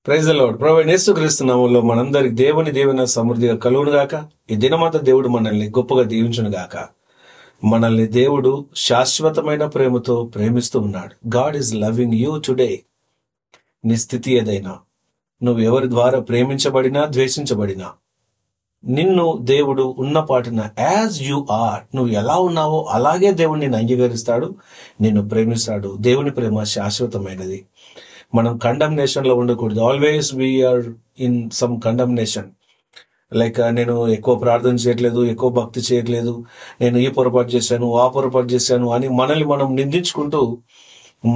Praise the lord. ప్రభువైన యేసుక్రీస్తు నామములో మనందరికి దేవుని దీవెన సమృద్ధిగా కలుగును గాక. ఈ దినమంతా దేవుడు మనల్ని గొప్పగా దీవించును గాక. మనల్ని దేవుడు శాశ్వతమైన ప్రేమతో ప్రేమిస్తూ ఉన్నాడు. God is loving you today. నీ స్థితి ఏదైనా, నువ్వు ఎవరి ద్వారా ప్రేమించబడినా ద్వేషించబడినా, నిన్ను దేవుడు ఉన్నపాటిన యాజ్ యు ఆర్, నువ్వు ఎలా ఉన్నావో అలాగే దేవుడు నిన్ను అంగీకరిస్తాడు, నిన్ను ప్రేమిస్తాడు. దేవుని ప్రేమ శాశ్వతమైనది. మనం కండమ్నేషన్ లో ఉండకూడదు. Always we are in some condemnation. Like నేను ఎక్కువ ప్రార్థన చేయట్లేదు, ఎక్కువ భక్తి చేయట్లేదు, నేను ఈ పొరపాటు చేశాను, ఆ పొరపాటు చేశాను అని మనల్ని మనం నిందించుకుంటూ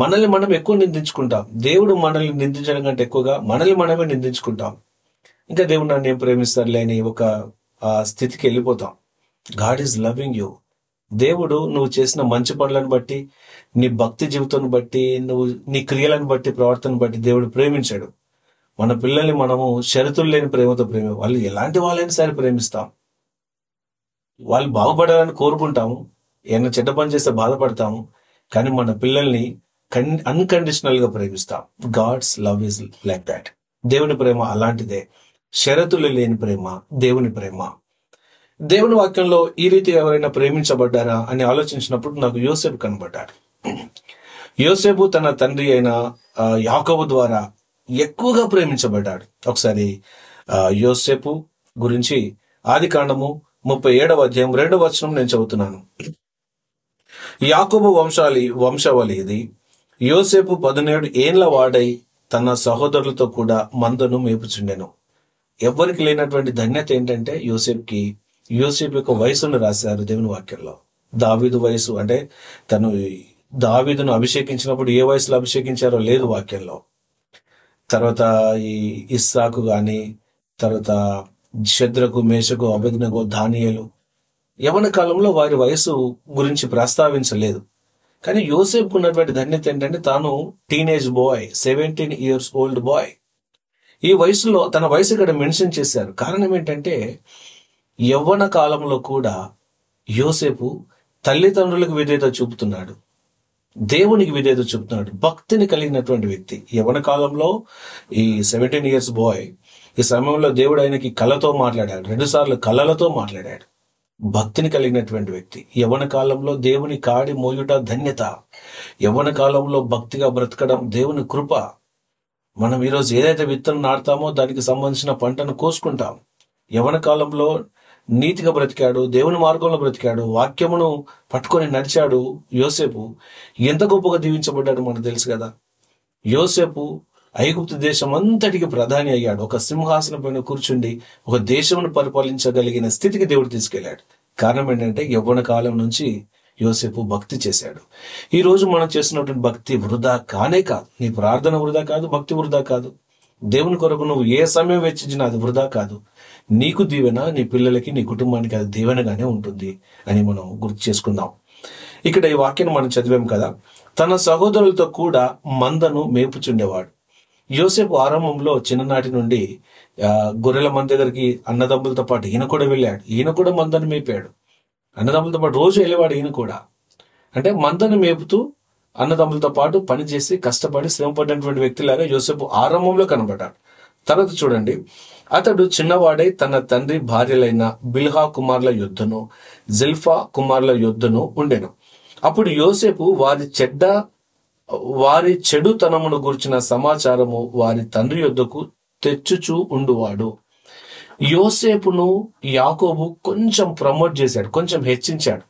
మనల్ని మనం ఎక్కువ నిందించుకుంటాం. దేవుడు మనల్ని నిందించడం కంటే ఎక్కువగా మనల్ని మనమే నిందించుకుంటాం. ఇంకా దేవుడు నన్ను ఏం ప్రేమిస్తారులే అని ఒక స్థితికి వెళ్ళిపోతాం. God is loving you. దేవుడు నువ్వు చేసిన మంచి పనులను బట్టి, నీ భక్తి జీవితాన్ని బట్టి, నువ్వు నీ క్రియలను బట్టి, ప్రవర్తన బట్టి దేవుడు ప్రేమించాడు. మన పిల్లల్ని మనము షరతులు లేని ప్రేమతో వాళ్ళు ఎలాంటి వాళ్ళైనా సరే ప్రేమిస్తాం. వాళ్ళు బాగుపడాలని కోరుకుంటాము, ఏమైనా చెడ్డ పని చేస్తే బాధపడతాము, కానీ మన పిల్లల్ని అన్కండిషనల్ గా ప్రేమిస్తాం. God's love is like that. దేవుని ప్రేమ అలాంటిదే. షరతులు లేని ప్రేమ దేవుని ప్రేమ. దేవుని వాక్యంలో ఈ రీతి ఎవరైనా ప్రేమించబడ్డారా అని ఆలోచించినప్పుడు నాకు యోసేపు కనబడ్డాడు. యోసేపు తన తండ్రి అయిన యాకోబు ద్వారా ఎక్కువగా ప్రేమించబడ్డాడు. ఒకసారి యోసేపు గురించి ఆదికాండము 37వ అధ్యాయం 2వ వచనం నేను చదువుతున్నాను. యాకోబు వంశావళి ఇది. యోసేపు 17 ఏండ్ల వాడై తన సహోదరులతో కూడా మందను మేపుచుండెను. ఎవరికి లేనటువంటి ధన్యత ఏంటంటే యోసేపు యొక్క వయసును రాశారు దేవుని వాక్యంలో. దావీదు వయసు అంటే తను దావీదును అభిషేకించినప్పుడు ఏ వయసులో అభిషేకించారో లేదు వాక్యంలో. తర్వాత ఈ ఇస్సాకు గాని, తర్వాత షద్రకు, మేషకు, అబేద్నెగో, దానియేలు యవన కాలంలో వారి వయసు గురించి ప్రస్తావించలేదు. కానీ యోసేపుకు ఉన్నటువంటి ధన్యత ఏంటంటే తాను teenage boy, 17 years old boy. ఈ వయసులో తన వయసు ఇక్కడ మెన్షన్ చేశారు. కారణం ఏంటంటే యవ్వన కాలంలో కూడా యోసేపు తల్లిదండ్రులకు విధేయత చూపుతున్నాడు, దేవునికి విధేయత చూపుతున్నాడు, భక్తిని కలిగినటువంటి వ్యక్తి. యవ్వన కాలంలో ఈ 17 years బాయ్, ఈ సమయంలో దేవుడు ఆయనకి కళతో మాట్లాడాడు, 2 సార్లు కళలతో మాట్లాడాడు. భక్తిని కలిగినటువంటి వ్యక్తి. యవ్వన కాలంలో దేవుని కాడి మోయుట ధన్యత. యవ్వన కాలంలో భక్తిగా బ్రతకడం దేవుని కృప. మనం ఈరోజు ఏదైతే విత్తనం నాటుతామో దానికి సంబంధించిన పంటను కోసుకుంటాం. యవ్వన కాలంలో నీతిగా బ్రతికాడు, దేవుని మార్గంలో బ్రతికాడు, వాక్యమును పట్టుకొని నడిచాడు. యోసేపు ఎంత గొప్పగా దీవించబడ్డాడు మనకు తెలుసు కదా. యోసేపు ఐగుప్తు దేశం అంతటికి ప్రధాని అయ్యాడు. ఒక సింహాసనం పైన కూర్చుండి ఒక దేశమును పరిపాలించగలిగిన స్థితికి దేవుడు తీసుకెళ్లాడు. కారణం ఏంటంటే యవ్వన కాలం నుంచి యోసేపు భక్తి చేశాడు. ఈ రోజు మనం చేస్తున్నటువంటి భక్తి వృధా కానే కాదు. నీ ప్రార్థన వృధా కాదు, భక్తి వృధా కాదు. దేవుని కొరకు నువ్వు ఏ సమయం వెచ్చించినా అది వృధా కాదు. నీకు దీవెన, నీ పిల్లలకి, నీ కుటుంబానికి అది దీవెనగానే ఉంటుంది అని మనం గుర్తు చేసుకుందాం. ఇక్కడ ఈ వాక్యాన్ని మనం చదివాం కదా. తన సహోదరులతో కూడా మందను మేపుచుండేవాడు. యోసేపు ఆరంభంలో చిన్ననాటి నుండి గొర్రెల మంద దగ్గరికి అన్నదమ్ములతో పాటు ఈయన కూడా వెళ్ళాడు. ఈయన కూడా మందను మేపాడు. అన్నదమ్ములతో పాటు రోజు వెళ్ళేవాడు ఈయన కూడా. అంటే మందను మేపుతూ అన్నదమ్ములతో పాటు పనిచేసి కష్టపడి శ్రమపడినటువంటి వ్యక్తిలాగా యోసేపు ఆరంభంలో కనబడ్డాడు. తర్వాత చూడండి, అతడు చిన్నవాడై తన తండ్రి భార్యలైన బిల్హా కుమార్ల యొద్దను, జిల్ఫా కుమార్ల యొద్దను ఉండెను. అప్పుడు యోసేపు వారి చెడుతనమును గురించిన సమాచారము వారి తండ్రి యొద్దకు తెచ్చుచూ ఉండువాడు. యోసేపును యాకోబు కొంచెం ప్రమోట్ చేశాడు, కొంచెం హెచ్చించాడు.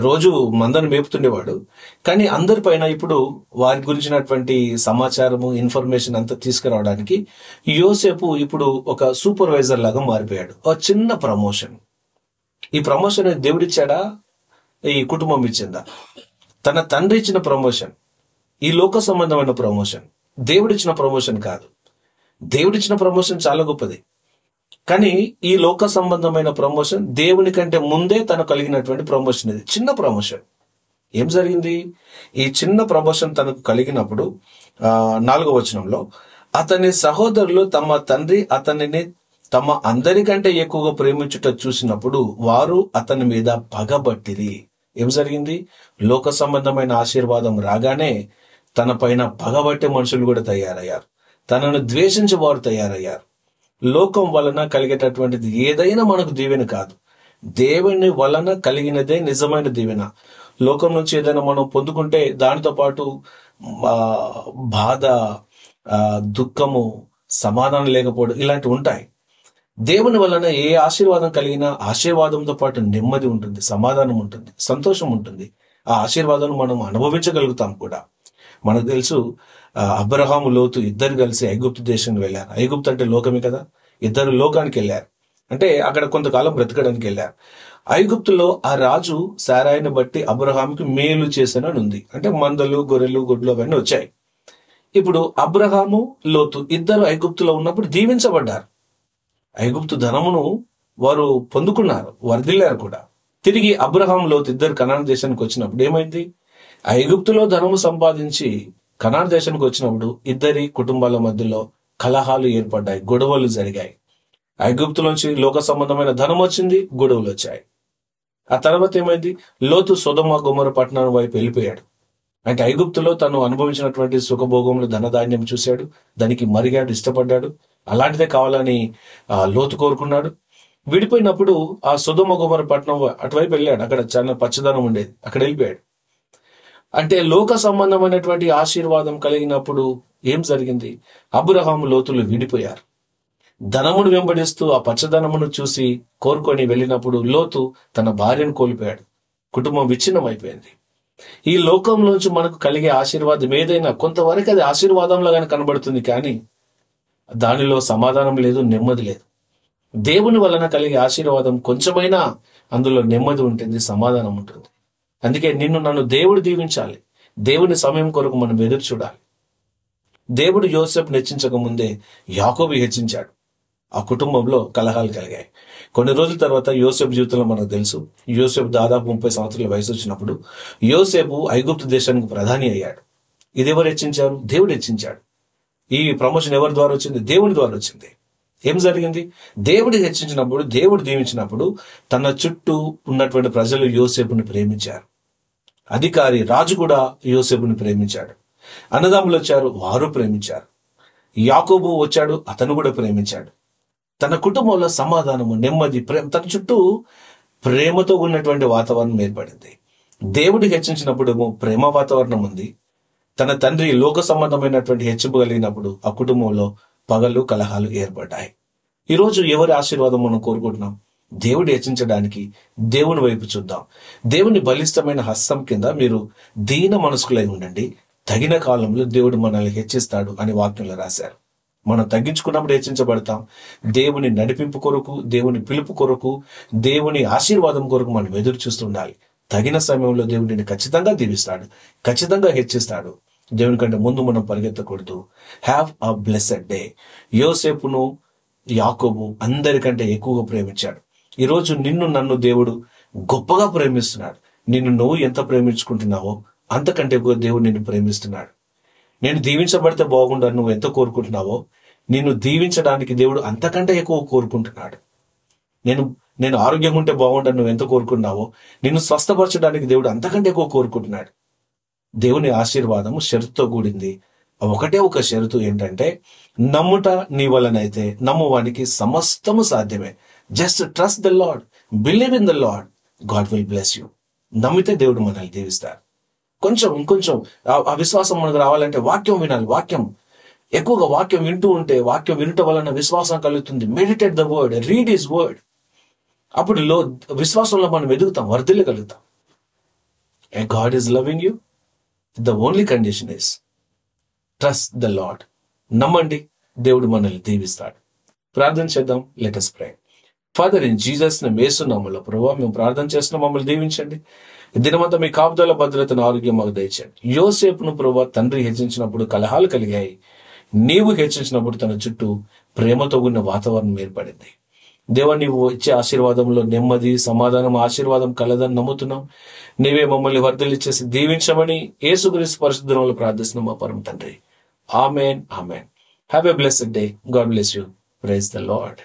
రోజు మందను మేపుతుండేవాడు, కానీ అందరిపైన ఇప్పుడు వారి గురించినటువంటి సమాచారము, ఇన్ఫర్మేషన్ అంతా తీసుకురావడానికి యోసేపు ఇప్పుడు ఒక సూపర్వైజర్ లాగా మారిపోయాడు. ఒక చిన్న ప్రమోషన్. ఈ ప్రమోషన్ దేవుడిచ్చాడా, ఈ కుటుంబం ఇచ్చిందా? తన తండ్రి ఇచ్చిన ప్రమోషన్, ఈ లోక సంబంధమైన ప్రమోషన్. దేవుడిచ్చిన ప్రమోషన్ కాదు. దేవుడిచ్చిన ప్రమోషన్ చాలా గొప్పది, కానీ ఈ లోక సంబంధమైన ప్రమోషన్ దేవుని కంటే ముందే తను కలిగినటువంటి ప్రమోషన్. ఇది చిన్న ప్రమోషన్. ఏం జరిగింది? ఈ చిన్న ప్రమోషన్ తనకు కలిగినప్పుడు 4వ వచనంలో, అతని సహోదరులు తమ తండ్రి అతనిని తమ అందరికంటే ఎక్కువగా ప్రేమించుట చూసినప్పుడు వారు అతని మీద పగబట్టిరి. ఏం జరిగింది? లోక సంబంధమైన ఆశీర్వాదం రాగానే తన పైన పగబట్టే మనుషులు కూడా తయారయ్యారు. తనను ద్వేషించేవారు తయారయ్యారు. లోకం వలన కలిగేటటువంటిది ఏదైనా మనకు దీవెన కాదు. దేవుని వలన కలిగినదే నిజమైన దీవెన. లోకం నుంచి ఏదైనా మనం పొందుకుంటే దానితో పాటు బాధ, దుఃఖము, సమాధానం లేకపోవడం ఇలాంటివి ఉంటాయి. దేవుని వలన ఏ ఆశీర్వాదం కలిగినా ఆశీర్వాదంతో పాటు నెమ్మది ఉంటుంది, సమాధానం ఉంటుంది, సంతోషం ఉంటుంది. ఆ ఆశీర్వాదం మనం అనుభవించగలుగుతాం కూడా. మనకు తెలుసు, అబ్రహాము, లోతు ఇద్దరు కలిసి ఐగుప్తు దేశానికి వెళ్ళారు. ఐగుప్తు అంటే లోకమే కదా. ఇద్దరు లోకానికి వెళ్ళారు, అంటే అక్కడ కొంతకాలం బ్రతకడానికి వెళ్ళారు. ఐగుప్తులో ఆ రాజు సారాయిని బట్టి అబ్రహాంకి మేలు చేశానని ఉంది. అంటే మందలు, గొర్రెలు, గొడ్లు అవన్నీ వచ్చాయి. ఇప్పుడు అబ్రహాము, లోతు ఇద్దరు ఐగుప్తులో ఉన్నప్పుడు దీవించబడ్డారు. ఐగుప్తు ధనమును వారు పొందుకున్నారు, వర్ధిల్లారు కూడా. తిరిగి అబ్రహాం, లోతు ఇద్దరు కనాను దేశానికి వచ్చినప్పుడు ఏమైంది? ఐగుప్తులో ధనము సంపాదించి కనాను దేశానికి వచ్చినప్పుడు ఇద్దరి కుటుంబాల మధ్యలో కలహాలు ఏర్పడ్డాయి, గొడవలు జరిగాయి. ఐగుప్తులోంచి లోక సంబంధమైన ధనం వచ్చింది, గొడవలు వచ్చాయి. ఆ తర్వాత ఏమైంది? లోతు సొదొమ గొమొర్రా పట్టణం వైపు వెళ్ళిపోయాడు. అంటే ఐగుప్తులో తను అనుభవించినటువంటి సుఖభోగములు, ధనధాన్యం చూశాడు, దానికి మరిగాడు, ఇష్టపడ్డాడు. అలాంటిదే కావాలని లోతు కోరుకున్నాడు. విడిపోయినప్పుడు ఆ సొదొమ గొమొర్రా పట్టణం అటువైపు వెళ్ళాడు. అక్కడ చాలా పచ్చదనం ఉండేది, అక్కడ వెళ్ళిపోయాడు. అంటే లోక సంబంధమైనటువంటి ఆశీర్వాదం కలిగినప్పుడు ఏం జరిగింది? అబ్రహాము, లోతులు విడిపోయారు. ధనమును వెంబడిస్తూ ఆ పచ్చదనమును చూసి కోరుకొని వెళ్ళినప్పుడు లోతు తన భార్యను కోల్పోయాడు. కుటుంబం విచ్ఛిన్నం అయిపోయింది. ఈ లోకంలోంచి మనకు కలిగే ఆశీర్వాదం ఏదైనా కొంతవరకు అది ఆశీర్వాదంలాగానే కనబడుతుంది, కానీ దానిలో సమాధానం లేదు, నెమ్మది లేదు. దేవుని వలన కలిగే ఆశీర్వాదం కొంచెమైనా అందులో నెమ్మది ఉంటుంది, సమాధానం ఉంటుంది. అందుకే నిన్ను నన్ను దేవుడు దీవించాలి. దేవుని సమయం కొరకు మనం ఎదురు చూడాలి. దేవుడు యోసేపును హెచ్చించక ముందే యాకోబు హెచ్చించాడు. ఆ కుటుంబంలో కలహాలు కలిగాయి. కొన్ని రోజుల తర్వాత యోసేపు జీవితంలో మనకు తెలుసు, యోసేపు దాదాపు 30 సంవత్సరాల వయసు వచ్చినప్పుడు యోసేపు ఐగుప్తు దేశానికి ప్రధాని అయ్యాడు. ఇది ఎవరు హెచ్చించారు? దేవుడు హెచ్చించాడు. ఈ ప్రమోషన్ ఎవరి ద్వారా వచ్చింది? దేవుని ద్వారా వచ్చింది. ఏం జరిగింది? దేవుడు హెచ్చించినప్పుడు, దేవుడు దీవించినప్పుడు తన చుట్టూ ఉన్నటువంటి ప్రజలు యోసేపుని ప్రేమించారు. అధికారి రాజు కూడా యోసేపుని ప్రేమించాడు. అన్నదమ్ములు వచ్చారు, వారు ప్రేమించారు. యాకోబు వచ్చాడు, అతను కూడా ప్రేమించాడు. తన కుటుంబంలో సమాధానము, నెమ్మది, తన చుట్టూ ప్రేమతో ఉన్నటువంటి వాతావరణం ఏర్పడింది. దేవుడికి హెచ్చించినప్పుడు ప్రేమ వాతావరణం ఉంది. తన తండ్రి లోక సంబంధమైనటువంటి హెచ్చింపు కలిగినప్పుడు ఆ కుటుంబంలో పగలు, కలహాలు ఏర్పడ్డాయి. ఈరోజు ఎవరి ఆశీర్వాదం మనం కోరుకుంటున్నాం? దేవుడు హెచ్చించడానికి దేవుని వైపు చూద్దాం. దేవుని బలిష్టమైన హస్తం కింద మీరు దీన మనస్కులై ఉండండి, తగిన కాలంలో దేవుడు మనల్ని హెచ్చిస్తాడు అని వాక్యంలో రాశారు. మనం తగ్గించుకున్నప్పుడు హెచ్చించబడతాం. దేవుని నడిపింపు కొరకు, దేవుని పిలుపు కొరకు, దేవుని ఆశీర్వాదం కొరకు మనం ఎదురు చూస్తుండాలి. తగిన సమయంలో దేవుడిని ఖచ్చితంగా దీవిస్తాడు, ఖచ్చితంగా హెచ్చిస్తాడు. దేవుని కంటే ముందు మనం పరిగెత్తకూడదు. Have a blessed day. యోసేపును యాకోబు అందరికంటే ఎక్కువగా ప్రేమించాడు. ఈరోజు నిన్ను నన్ను దేవుడు గొప్పగా ప్రేమిస్తున్నాడు. నిన్ను నువ్వు ఎంత ప్రేమించుకుంటున్నావో అంతకంటే ఎక్కువ దేవుడు నిన్ను ప్రేమిస్తున్నాడు. నేను దీవించబడితే బాగుండని నువ్వు ఎంత కోరుకుంటున్నావో, నిన్ను దీవించడానికి దేవుడు అంతకంటే ఎక్కువ కోరుకుంటున్నాడు. నేను ఆరోగ్యంగా ఉంటే బాగుండని నువ్వు ఎంత కోరుకున్నావో, నిన్ను స్వస్థపరచడానికి దేవుడు అంతకంటే ఎక్కువ కోరుకుంటున్నాడు. దేవుని ఆశీర్వాదము షరతుతో కూడింది. ఒకటే ఒక షరతు ఏంటంటే, నమ్ముట నీ వలనైతే నమ్మువానికి సమస్తము సాధ్యమే. Just trust the lord, believe in the lord, God will bless you. నమ్మితే దేవుడు మనల్ని దీవిస్తాడు. ఇంకొంచెం ఆ విశ్వాసం మనకు రావాలంటే వాక్యం వినాలి. వాక్యం ఎక్కువగా వాక్యం వింటూ ఉంటే, వాక్యం వినటం వలన విశ్వాసం కలుగుతుంది. Meditate the word, read his word. అప్పుడు విశ్వాసంలో మనం ఎదుగుతాం, వర్ధిల్లగలుగుతాం. And God is loving you. The only condition is trust the Lord. నమ్మండి, దేవుడు మనల్ని దీవిస్తాడు. ప్రార్థన చేద్దాం. Let us pray. Father, in Jesus name, Yesu నామములో ప్రభువా మేము ప్రార్థన చేస్తున్నాం, మమ్మల్ని దీవించండి. దినమంతా మీ కాపుదల, భద్రతను, ఆరోగ్యం మాకు దయచేయండి. యోసేపును ప్రభువా తండ్రి హెచ్చించినప్పుడు కలహాలు కలిగాయి. నీవు హెచ్చించినప్పుడు తన చుట్టూ ప్రేమతో ఉన్న వాతావరణం ఏర్పడింది. దేవా, నీవు ఇచ్చే ఆశీర్వాదంలో నెమ్మది, సమాధానం, ఆశీర్వాదం కలదని నమ్ముతున్నాం. నీవే మమ్మల్ని వర్ధిల్లిచ్చేసి దీవించమని యేసుక్రీస్తు పరిశుద్ధ నామములో ప్రార్థిస్తున్నాం మా పరమ తండ్రి. Amen, amen. Have a blessed day. God bless you. Praise the lord.